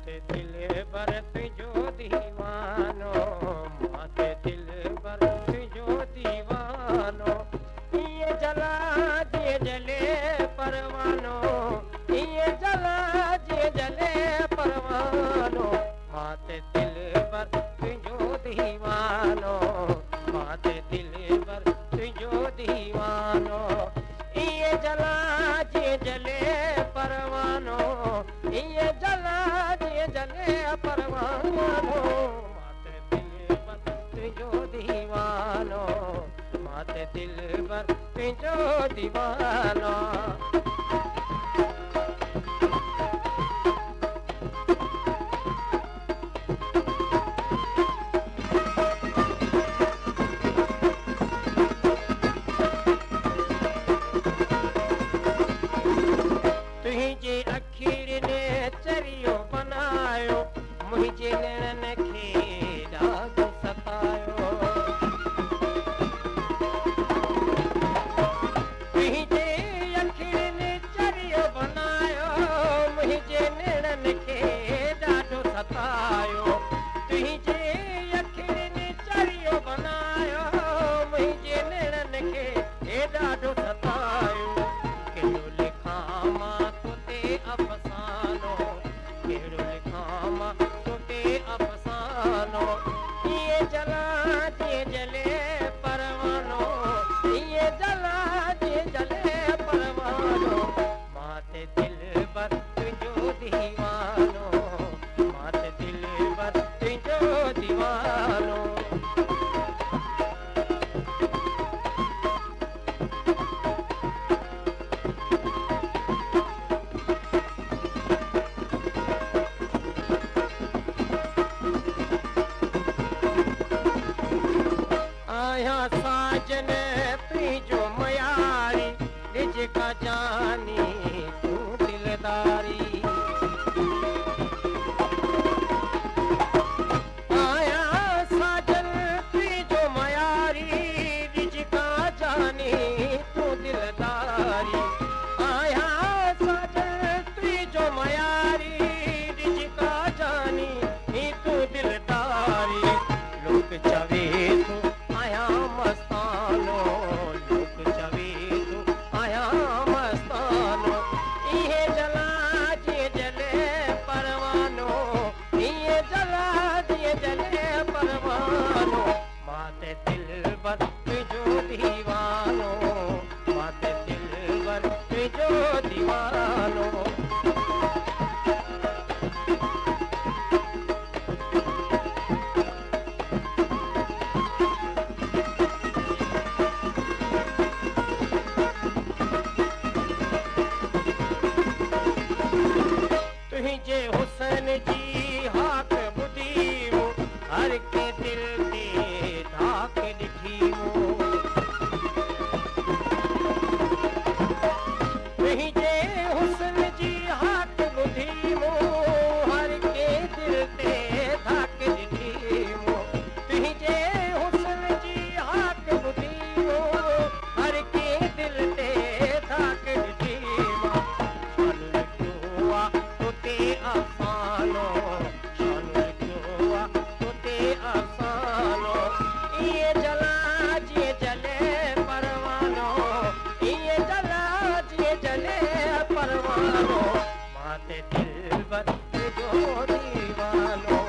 माते दिल बर तुझो दीवानो, माते दिल बर तुझो दीवानो, ये जला जे जले परवानो, ये जला जे जले परवानो, माते दिल बर तुझो दीवानो, माते दिल बर तुझो दीवानो, ये जला जे जले परवानो, ये जला जे जले परवानो, माते दिल बर तुझो दीवानो, माते दिल बर तुझो दीवानो। तुझे अखीर ने चरियो बनायो, मुझे नैनन खे ॾाढो सतायो। तुझे अखीर ने चरियो बनायो, मुझे नैनन खे ॾाढो सतायो। तुझे अखीर ने चरियो बनायो, मुझे नैनन खे ॾाढो सतायो। कहिड़ो लिखां मां तुते अफ़सानो, कहिड़ो लिखां मां तुते अफ़सानो, ये जला जे जले परवानो, ये जला जे जले परवानो, माते दिल बर तुझो दीवानो, माते दिल बर तुझो दीवानो। आया साजन तुझो मयारी, निज का जानी तू दिलदारी। आया साजन तुझो मयारी, निज का जानी तू दिलदारी। आया साजन तुझो मयारी, निज का जानी तू दिलदारी। लोक चवे तू आया मस्तानो, लोक चवे तू आया मस्तानो, ये जला जे जले परवानो, ये जला जे जले परवानो, माते दिल बर तुझो दीवानो, माते दिल बर तुझो दीवानो। तुझे हुसन जी हाक ॿुधी मूं, हर के दिल ते धाक ॾिठी मूं। तुझे हुसन जी हाक ॿुधी मूं, हर के दिल ते धाक ॾिठी मूं। तुझे हुसन जी हाक ॿुधी मूं, हर के दिल ते धाक ॾिठी मूं। शान लिखियो आ तुते अफ़सानो, शान लिखियो आ तुते अफ़सानो, ये जला जे जले परवानो, ये जला जे जले परवानो, माते दिल बर तुझो दीवानो,